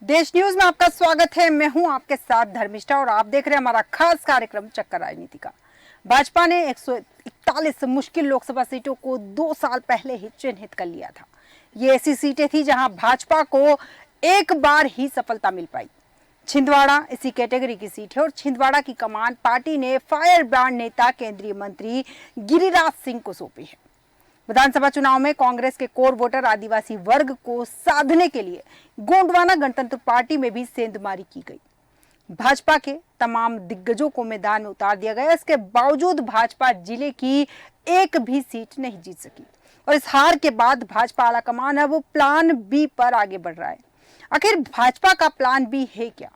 देश न्यूज में आपका स्वागत है। मैं हूं आपके साथ धर्मिष्ठा और आप देख रहे हैं हमारा खास कार्यक्रम चक्कर राजनीति का। भाजपा ने 141 मुश्किल लोकसभा सीटों को 2 साल पहले ही चिन्हित कर लिया था। ये ऐसी सीटें थी जहां भाजपा को एक बार ही सफलता मिल पाई। छिंदवाड़ा इसी कैटेगरी की सीट है और छिंदवाड़ा की कमान पार्टी ने फायर ब्रांड नेता केंद्रीय मंत्री गिरिराज सिंह को सौंपी है। विधानसभा चुनाव में कांग्रेस के कोर वोटर आदिवासी वर्ग को साधने के लिए गोंडवाना गणतंत्र पार्टी में भी सेंधमारी की गई। भाजपा के तमाम दिग्गजों को मैदान में उतार दिया गया। इसके बावजूद भाजपा जिले की एक भी सीट नहीं जीत सकी और इस हार के बाद भाजपा आलाकमान अब प्लान बी पर आगे बढ़ रहा है। आखिर भाजपा का प्लान बी है क्या?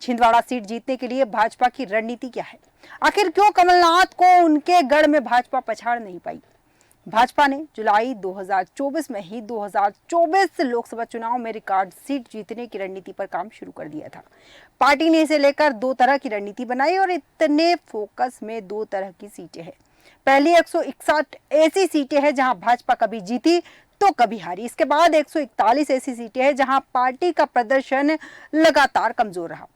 छिंदवाड़ा सीट जीतने के लिए भाजपा की रणनीति क्या है? आखिर क्यों कमलनाथ को उनके गढ़ में भाजपा पछाड़ नहीं पाई? भाजपा ने जुलाई 2024 में ही 2024 लोकसभा चुनाव में रिकॉर्ड सीट जीतने की रणनीति पर काम शुरू कर दिया था। पार्टी ने इसे लेकर 2 तरह की रणनीति बनाई और इतने फोकस में 2 तरह की सीटें हैं। पहली 161 ऐसी सीटें हैं जहां भाजपा कभी जीती तो कभी हारी। इसके बाद 141 ऐसी सीटें हैं जहां पार्टी का प्रदर्शन लगातार कमजोर रहा।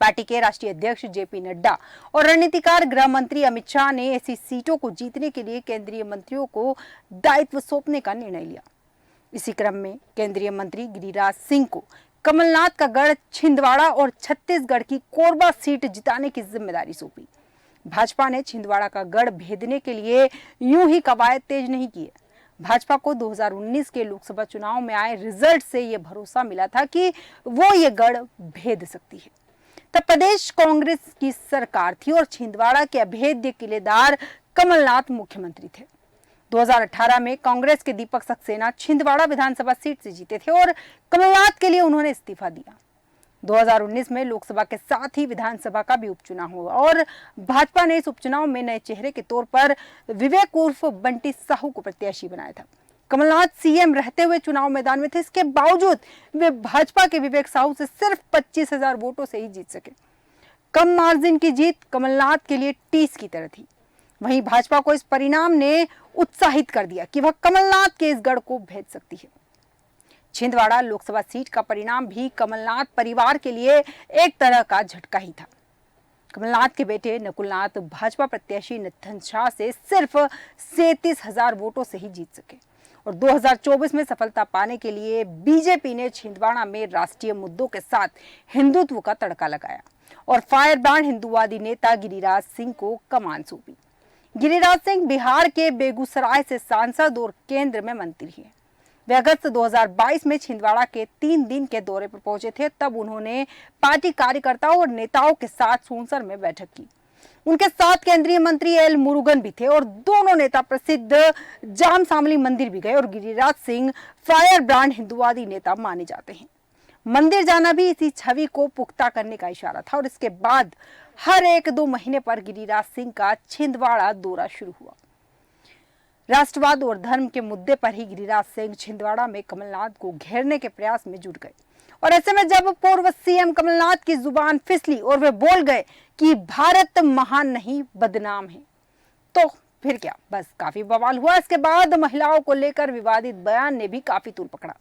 पार्टी के राष्ट्रीय अध्यक्ष जेपी नड्डा और रणनीतिकार गृह मंत्री अमित शाह ने ऐसी सीटों को जीतने के लिए केंद्रीय मंत्रियों को दायित्व सौंपने का निर्णय लिया। इसी क्रम में केंद्रीय मंत्री गिरिराज सिंह को कमलनाथ का गढ़ छिंदवाड़ा और छत्तीसगढ़ की कोरबा सीट जिताने की जिम्मेदारी सौंपी। भाजपा ने छिंदवाड़ा का गढ़ भेदने के लिए यूं ही कवायद तेज नहीं की है। भाजपा को 2019 के लोकसभा चुनाव में आए रिजल्ट से यह भरोसा मिला था कि वो ये गढ़ भेद सकती है। तब प्रदेश कांग्रेस की सरकार थी और छिंदवाड़ा के अभेद्य किलेदार कमलनाथ मुख्यमंत्री थे। 2018 में कांग्रेस के दीपक सक्सेना छिंदवाड़ा विधानसभा सीट से जीते थे और कमलनाथ के लिए उन्होंने इस्तीफा दिया। 2019 में लोकसभा के साथ ही विधानसभा का भी उपचुनाव हुआ और भाजपा ने इस उपचुनाव में नए चेहरे के तौर पर विवेक उर्फ बंटी साहू को प्रत्याशी बनाया था। कमलनाथ सीएम रहते हुए चुनाव मैदान में थे। इसके बावजूद वे भाजपा के विवेक साहू से सिर्फ 25,000 वोटों से ही जीत सके। कम मार्जिन की जीत कमलनाथ के लिए टीस की तरह थी। वहीं भाजपा को इस परिणाम ने उत्साहित कर दिया कि वह कमलनाथ के इस गढ़ को भेद सकती है। छिंदवाड़ा लोकसभा सीट का परिणाम भी कमलनाथ परिवार के लिए एक तरह का झटका ही था। कमलनाथ के बेटे नकुलनाथ भाजपा प्रत्याशी नितिन शाह से सिर्फ 37,000 वोटों से ही जीत सके और 2024 में सफलता पाने के लिए बीजेपी ने छिंदवाड़ा में राष्ट्रीय मुद्दों के साथ हिंदुत्व का तड़का लगाया और फायर ब्रांड हिंदूवादी नेता गिरिराज सिंह को कमान सौंपी। गिरिराज सिंह बिहार के बेगूसराय से सांसद और केंद्र में मंत्री हैं। वे अगस्त 2022 में छिंदवाड़ा के 3 दिन के दौरे पर पहुंचे थे। तब उन्होंने पार्टी कार्यकर्ताओं और नेताओं के साथ सोनसर में बैठक की। उनके साथ केंद्रीय मंत्री एल मुरुगन भी थे और दोनों नेता प्रसिद्ध जाम सांवली मंदिर भी गए और गिरिराज सिंह फायर ब्रांड हिंदूवादी नेता माने जाते हैं। मंदिर जाना भी इसी छवि को पुख्ता करने का इशारा था और इसके बाद हर 1-2 महीने पर गिरिराज सिंह का छिंदवाड़ा दौरा शुरू हुआ। राष्ट्रवाद और धर्म के मुद्दे पर ही गिरिराज सिंह छिंदवाड़ा में कमलनाथ को घेरने के प्रयास में जुट गए और ऐसे में जब पूर्व सीएम कमलनाथ की जुबान फिसली और वे बोल गए कि भारत महान नहीं बदनाम है, तो फिर क्या, बस काफी बवाल हुआ। इसके बाद महिलाओं को लेकर विवादित बयान ने भी काफी तूल पकड़ा।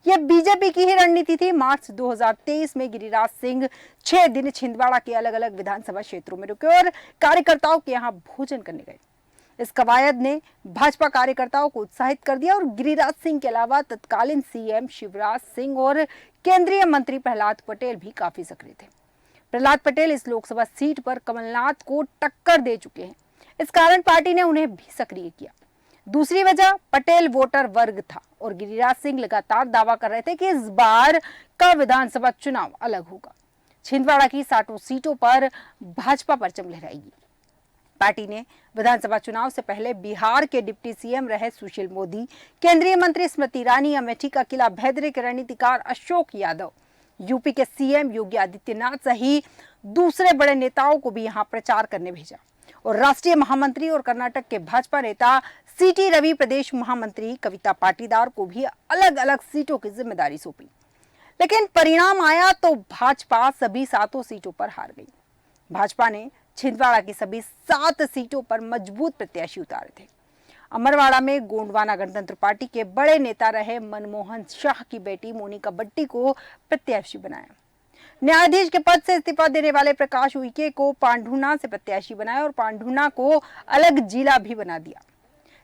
यह बीजेपी की ही रणनीति थी। मार्च 2023 में गिरिराज सिंह 6 दिन छिंदवाड़ा के अलग अलग विधानसभा क्षेत्रों में रुके और कार्यकर्ताओं के यहाँ भोजन करने गए। इस कवायद ने भाजपा कार्यकर्ताओं को उत्साहित कर दिया और गिरिराज सिंह के अलावा तत्कालीन सीएम शिवराज सिंह और केंद्रीय मंत्री प्रहलाद पटेल भी काफी सक्रिय थे। प्रहलाद पटेल इस लोकसभा सीट पर कमलनाथ को टक्कर दे चुके हैं। इस कारण पार्टी ने उन्हें भी सक्रिय किया। दूसरी वजह पटेल वोटर वर्ग था और गिरिराज सिंह लगातार दावा कर रहे थे कि इस बार का विधानसभा चुनाव अलग होगा। छिंदवाड़ा की 60 सीटों पर भाजपा परचम लहराएगी। पार्टी ने विधानसभा चुनाव से पहले बिहार के डिप्टी सीएम रहे सुशील मोदी, केंद्रीय मंत्री स्मृति ईरानी, अमेठी का किला भेदने के रणनीतिकार अशोक यादव, यूपी के सीएम योगी आदित्यनाथ सहित दूसरे बड़े नेताओं को भी यहां प्रचार करने भेजा और राष्ट्रीय महामंत्री और कर्नाटक के भाजपा नेता सीटी रवि, प्रदेश महामंत्री कविता पाटीदार को भी अलग अलग सीटों की जिम्मेदारी सौंपी। लेकिन परिणाम आया तो भाजपा सभी 7 सीटों पर हार गई। भाजपा ने छिंदवाड़ा की सभी 7 सीटों पर मजबूत प्रत्याशी उतारे थे। अमरवाड़ा में गोंडवाना गणतंत्र पार्टी के बड़े नेता रहे मनमोहन शाह की बेटी मोनिका बट्टी को प्रत्याशी बनाया। न्यायाधीश के पद से इस्तीफा देने वाले प्रकाश उइके को पांढुना से प्रत्याशी बनाया और पांढुना को अलग जिला भी बना दिया।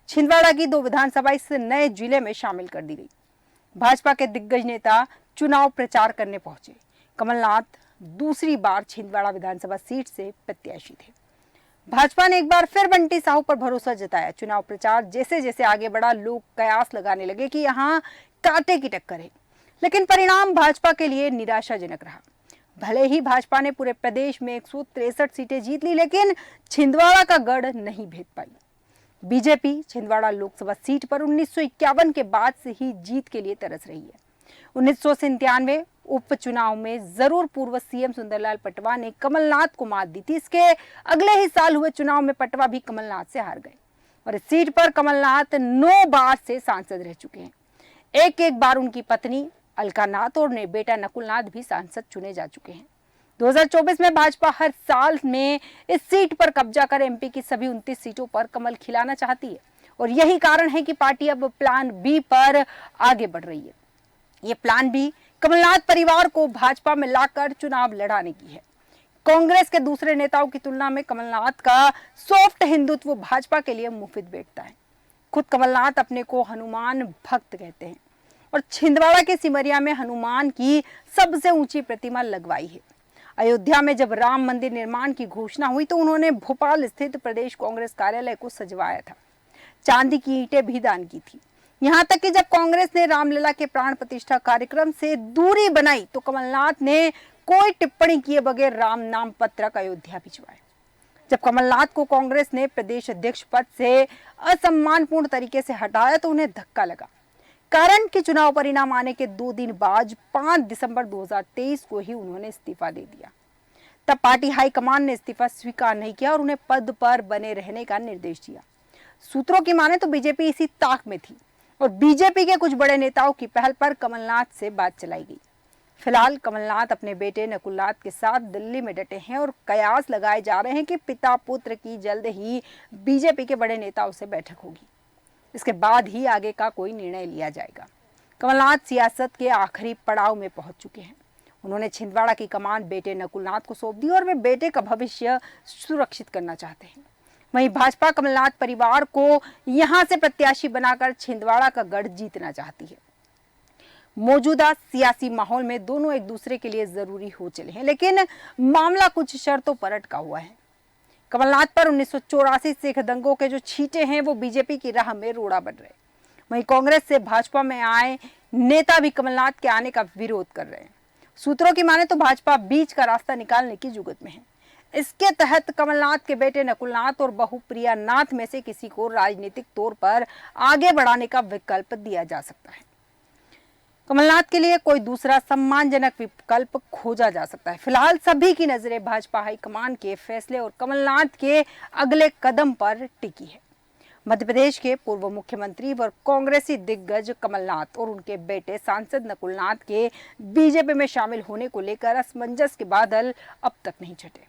छिंदवाड़ा की 2 विधानसभा इस नए जिले में शामिल कर दी गई। भाजपा के दिग्गज नेता चुनाव प्रचार करने पहुंचे। कमलनाथ दूसरी बार छिंदवाड़ा विधानसभा सीट से प्रत्याशी थे। भाजपा ने एक बार फिर बंटी साहू पर भरोसा जताया। चुनाव प्रचार जैसे जैसे आगे बढ़ा, लोग कयास लगाने लगे कि यहाँ कांटे की टक्कर है, लेकिन परिणाम भाजपा के लिए निराशाजनक रहा। भले ही भाजपा ने पूरे प्रदेश में 163 सीटें जीत ली, लेकिन छिंदवाड़ा का गढ़ नहीं भेद पाई। बीजेपी छिंदवाड़ा लोकसभा सीट पर 1951 के बाद से ही जीत के लिए तरस रही है। 1997 उपचुनाव में जरूर पूर्व सीएम सुंदरलाल पटवा ने कमलनाथ को मात दी थी। इसके अगले ही साल हुए चुनाव में पटवा भी कमलनाथ से हार गए और इस सीट पर कमलनाथ 9 बार से सांसद रह चुके हैं। एक बार उनकी पत्नी अलका नाथ और बेटा नकुल नाथ भी सांसद चुने जा चुके हैं। 2024 में भाजपा हर साल में इस सीट पर कब्जा कर एमपी की सभी 29 सीटों पर कमल खिलाना चाहती है और यही कारण है कि पार्टी अब प्लान बी पर आगे बढ़ रही है। ये प्लान बी कमलनाथ परिवार को भाजपा में लाकर चुनाव लड़ाने की है। कांग्रेस के दूसरे नेताओं की तुलना में कमलनाथ का सॉफ्ट हिंदुत्व भाजपा के लिए मुफीद बैठता है। खुद कमलनाथ अपने को हनुमान भक्त कहते हैं और छिंदवाड़ा के सिमरिया में हनुमान की सबसे ऊंची प्रतिमा लगवाई है। अयोध्या में जब राम मंदिर निर्माण की घोषणा हुई तो उन्होंने भोपाल स्थित प्रदेश कांग्रेस कार्यालय को सजवाया था। चांदी की ईंटें भी दान की थी। यहाँ तक कि जब कांग्रेस ने रामलला के प्राण प्रतिष्ठा कार्यक्रम से दूरी बनाई तो कमलनाथ ने कोई टिप्पणी किए बगैर राम नाम पत्रक अयोध्या भिजवाए। जब कमलनाथ को कांग्रेस ने प्रदेश अध्यक्ष पद से असम्मानपूर्ण तरीके से हटाया तो उन्हें धक्का लगा। कारण कि चुनाव परिणाम आने के 2 दिन बाद 5 दिसंबर 2023 को ही उन्होंने इस्तीफा दे दिया। तब पार्टी हाईकमान ने इस्तीफा स्वीकार नहीं किया और उन्हें पद पर बने रहने का निर्देश दिया। सूत्रों की माने तो बीजेपी इसी ताक में थी और बीजेपी के कुछ बड़े नेताओं की पहल पर कमलनाथ से बात चलाई गई। फिलहाल कमलनाथ अपने बेटे नकुलनाथ के साथ दिल्ली में डटे हैं और कयास लगाए जा रहे हैं कि पिता पुत्र की जल्द ही बीजेपी के बड़े नेताओं से बैठक होगी। इसके बाद ही आगे का कोई निर्णय लिया जाएगा। कमलनाथ सियासत के आखिरी पड़ाव में पहुंच चुके हैं। उन्होंने छिंदवाड़ा की कमान बेटे नकुलनाथ को सौंप दी और वे बेटे का भविष्य सुरक्षित करना चाहते हैं। वहीं भाजपा कमलनाथ परिवार को यहां से प्रत्याशी बनाकर छिंदवाड़ा का गढ़ जीतना चाहती है। मौजूदा सियासी माहौल में दोनों एक दूसरे के लिए जरूरी हो चले हैं, लेकिन मामला कुछ शर्तों पर अटका हुआ है। कमलनाथ पर 1984 सिख दंगों के जो छींटे हैं वो बीजेपी की राह में रोड़ा बन रहे। वहीं कांग्रेस से भाजपा में आए नेता भी कमलनाथ के आने का विरोध कर रहे हैं। सूत्रों की माने तो भाजपा बीच का रास्ता निकालने की जुगत में है। इसके तहत कमलनाथ के बेटे नकुलनाथ और बहू प्रिया नाथ में से किसी को राजनीतिक तौर पर आगे बढ़ाने का विकल्प दिया जा सकता है। कमलनाथ के लिए कोई दूसरा सम्मानजनक विकल्प खोजा जा सकता है। फिलहाल सभी की नजरें भाजपा हाईकमान के फैसले और कमलनाथ के अगले कदम पर टिकी है। मध्य प्रदेश के पूर्व मुख्यमंत्री व कांग्रेसी दिग्गज कमलनाथ और उनके बेटे सांसद नकुलनाथ के बीजेपी में शामिल होने को लेकर असमंजस के बादल अब तक नहीं छटे।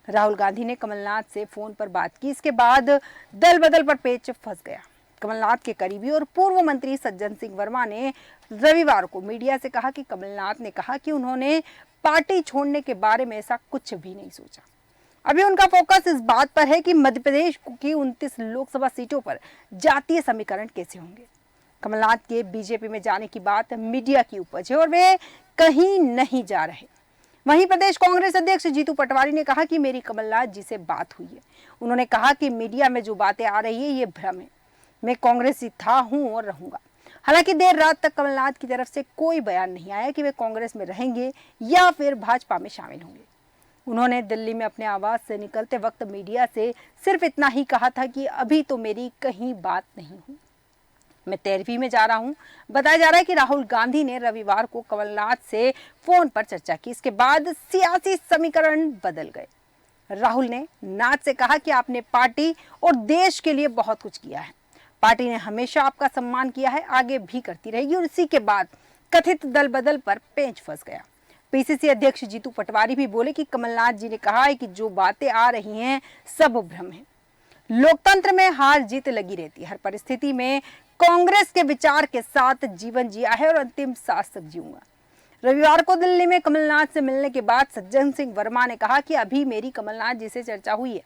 राहुल गांधी ने कमलनाथ से फोन पर बात की। इसके बाद दल बदल पर पेच फंस गया। कमलनाथ के करीबी और पूर्व मंत्री सज्जन सिंह वर्मा ने रविवार को मीडिया से कहा कि कमलनाथ ने कहा कि उन्होंने पार्टी छोड़ने के बारे में ऐसा कुछ भी नहीं सोचा। अभी उनका फोकस इस बात पर है कि मध्य प्रदेश की 29 लोकसभा सीटों पर जातीय समीकरण कैसे होंगे। कमलनाथ के बीजेपी में जाने की बात मीडिया की उपज है और वे कहीं नहीं जा रहे। वहीं प्रदेश कांग्रेस अध्यक्ष जीतू पटवारी ने कहा कि मेरी कमलनाथ जी से बात हुई है। उन्होंने कहा कि मीडिया में जो बातें आ रही है ये भ्रम है। मैं कांग्रेसी था, हूं और रहूंगा। हालांकि देर रात तक कमलनाथ की तरफ से कोई बयान नहीं आया कि वे कांग्रेस में रहेंगे या फिर भाजपा में शामिल होंगे। उन्होंने दिल्ली में अपने आवास से निकलते वक्त मीडिया से सिर्फ इतना ही कहा था कि अभी तो मेरी कहीं बात नहीं हुई, मैं 13वीं में जा रहा हूं। बताया जा रहा है कि राहुल गांधी ने रविवार को कमलनाथ से फोन पर चर्चा की। इसके बाद सियासी समीकरण बदल गए। राहुल ने नाथ से कहा कि आपने पार्टी और देश के लिए बहुत कुछ किया है। पार्टी ने हमेशा आपका सम्मान किया है, आगे भी करती रहेगी। और इसी के बाद कथित दल बदल पर पेंच फंस गया। पीसीसी अध्यक्ष जीतू पटवारी भी बोले कि कमलनाथ जी ने कहा है कि जो बातें आ रही हैं सब भ्रम है। लोकतंत्र में हार जीत लगी रहती है। हर परिस्थिति में कांग्रेस के विचार के साथ जीवन जिया है और अंतिम सांस तक जीऊंगा। रविवार को दिल्ली में कमलनाथ से मिलने के बाद सज्जन सिंह वर्मा ने कहा कि अभी मेरी कमलनाथ जी से चर्चा हुई है।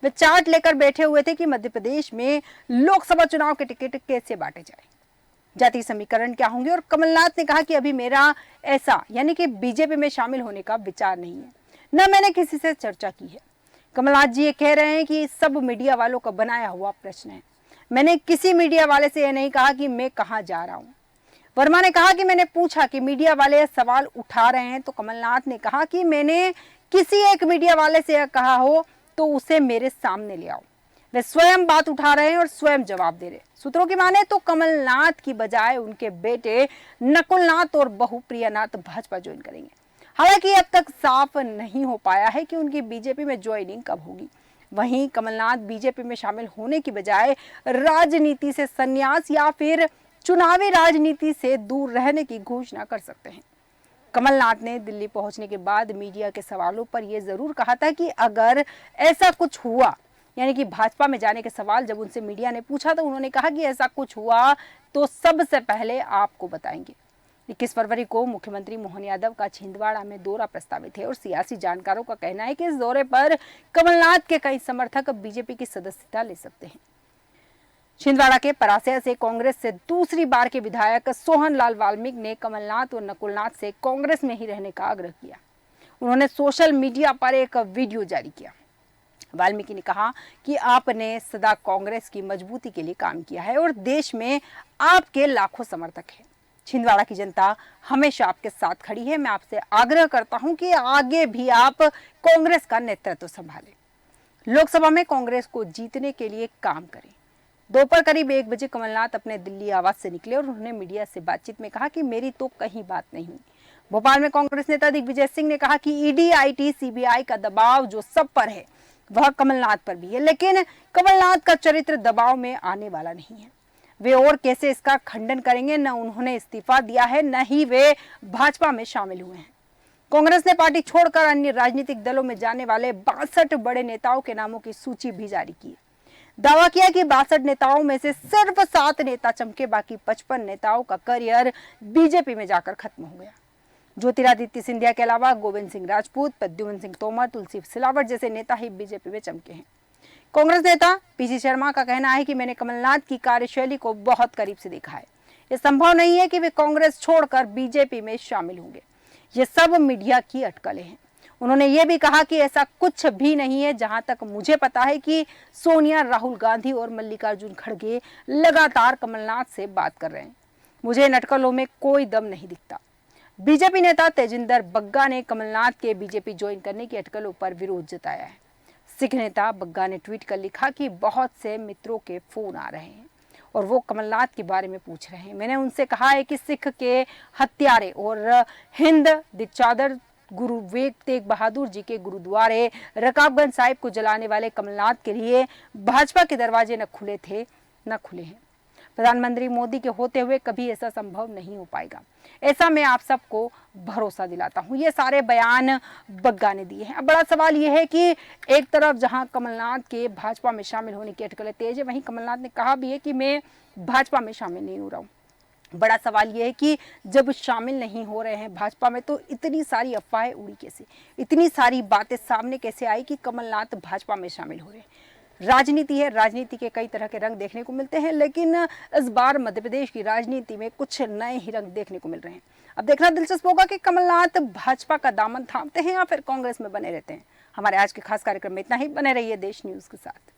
वे चार्ट लेकर बैठे हुए थे कि मध्य प्रदेश में लोकसभा चुनाव के टिकट कैसे बांटे जाए, जाति समीकरण क्या होंगे। और कमलनाथ ने कहा कि अभी मेरा ऐसा यानी कि बीजेपी में शामिल होने का विचार नहीं है, न मैंने किसी से चर्चा की है। कमलनाथ जी ये कह रहे हैं कि सब मीडिया वालों का बनाया हुआ प्रश्न है। मैंने किसी मीडिया वाले से यह नहीं कहा कि मैं कहां जा रहा हूं। वर्मा ने कहा कि मैंने पूछा कि मीडिया वाले सवाल उठा रहे हैं, तो कमलनाथ ने कहा कि मैंने किसी एक मीडिया वाले से यह कहा हो तो उसे मेरे सामने ले आओ। वे स्वयं बात उठा रहे हैं और स्वयं जवाब दे रहे हैं। सूत्रों की माने तो कमलनाथ की बजाय उनके बेटे नकुलनाथ और बहू प्रियानाथ भाजपा ज्वाइन करेंगे। हालांकि अब तक साफ नहीं हो पाया है कि उनकी बीजेपी में ज्वाइनिंग कब होगी। वहीं कमलनाथ बीजेपी में शामिल होने की बजाय राजनीति से संन्यास या फिर चुनावी राजनीति से दूर रहने की घोषणा कर सकते हैं। कमलनाथ ने दिल्ली पहुंचने के बाद मीडिया के सवालों पर यह जरूर कहा था कि अगर ऐसा कुछ हुआ, यानी कि भाजपा में जाने के सवाल जब उनसे मीडिया ने पूछा तो उन्होंने कहा कि ऐसा कुछ हुआ तो सबसे पहले आपको बताएंगे। 21 फरवरी को मुख्यमंत्री मोहन यादव का छिंदवाड़ा में दौरा प्रस्तावित है और सियासी जानकारों का कहना है कि इस दौरे पर कमलनाथ के कई समर्थक बीजेपी की सदस्यता ले सकते हैं। छिंदवाड़ा के परासिया से कांग्रेस से दूसरी बार के विधायक सोहन लाल वाल्मीकि ने कमलनाथ और नकुलनाथ से कांग्रेस में ही रहने का आग्रह किया। उन्होंने सोशल मीडिया पर एक वीडियो जारी किया। वाल्मीकि ने कहा कि आपने सदा कांग्रेस की मजबूती के लिए काम किया है और देश में आपके लाखों समर्थक हैं। छिंदवाड़ा की जनता हमेशा आपके साथ खड़ी है। मैं आपसे आग्रह करता हूं कि आगे भी आप कांग्रेस का नेतृत्व संभालें, लोकसभा में कांग्रेस को जीतने के लिए काम करें। दोपहर करीब 1 बजे कमलनाथ अपने दिल्ली आवास से निकले और उन्होंने मीडिया से बातचीत में कहा कि मेरी तो कहीं बात नहीं हुई। भोपाल में कांग्रेस नेता दिग्विजय सिंह ने कहा कि ईडी, आईटी, सीबीआई का दबाव जो सब पर है वह कमलनाथ पर भी है, लेकिन कमलनाथ का चरित्र दबाव में आने वाला नहीं है। वे और कैसे इसका खंडन करेंगे। न उन्होंने इस्तीफा दिया है, न ही वे भाजपा में शामिल हुए हैं। कांग्रेस ने पार्टी छोड़कर अन्य राजनीतिक दलों में जाने वाले 62 बड़े नेताओं के नामों की सूची भी जारी की। दावा किया कि 62 नेताओं में से सिर्फ 7 नेता चमके, बाकी 55 नेताओं का करियर बीजेपी में जाकर खत्म हो गया। ज्योतिरादित्य सिंधिया के अलावा गोविंद सिंह राजपूत, प्रद्युम्न सिंह तोमर, तुलसी सिलावट जैसे नेता ही बीजेपी में चमके हैं। कांग्रेस नेता पीसी शर्मा का कहना है कि मैंने कमलनाथ की कार्यशैली को बहुत करीब से देखा है। यह संभव नहीं है कि वे कांग्रेस छोड़कर बीजेपी में शामिल होंगे। ये सब मीडिया की अटकलें हैं। उन्होंने ये भी कहा कि ऐसा कुछ भी नहीं है। जहां तक मुझे पता है कि सोनिया, राहुल गांधी और मल्लिकार्जुन खड़गे लगातार कमलनाथ से बात कर रहे हैं। मुझे इन अटकलों में कोई दम नहीं दिखता। बीजेपी नेता तेजिंदर बग्गा ने कमलनाथ के बीजेपी ज्वाइन करने की अटकलों पर विरोध जताया है। सिख नेता बग्गा ने ट्वीट कर लिखा कि बहुत से मित्रों के फोन आ रहे हैं और वो कमलनाथ के बारे में पूछ रहे हैं। मैंने उनसे कहा है कि सिख के हत्यारे और हिंद दिचादर गुरु तेग बहादुर जी के गुरुद्वारे रकाबगंज साहिब को जलाने वाले कमलनाथ के लिए भाजपा के दरवाजे न खुले थे न खुले हैं। प्रधानमंत्री मोदी के होते हुए कभी ऐसा संभव नहीं हो पाएगा, ऐसा मैं आप सबको भरोसा दिलाता हूं। ये सारे बयान बग्गा ने दिए हैं। अब बड़ा सवाल ये है कि एक तरफ जहां कमलनाथ के भाजपा में शामिल होने की अटकलें तेज है, वहीं कमलनाथ ने कहा भी है कि मैं भाजपा में शामिल नहीं हो रहा हूं। बड़ा सवाल यह है कि जब शामिल नहीं हो रहे हैं भाजपा में तो इतनी सारी अफवाहें उड़ी कैसे, इतनी सारी बातें सामने कैसे आई कि कमलनाथ भाजपा में शामिल हो रहे हैं। राजनीति है, राजनीति के कई तरह के रंग देखने को मिलते हैं, लेकिन इस बार मध्य प्रदेश की राजनीति में कुछ नए ही रंग देखने को मिल रहे हैं। अब देखना दिलचस्प होगा कि कमलनाथ भाजपा का दामन थामते हैं या फिर कांग्रेस में बने रहते हैं। हमारे आज के खास कार्यक्रम में इतना ही। बने रहिए देश न्यूज के साथ।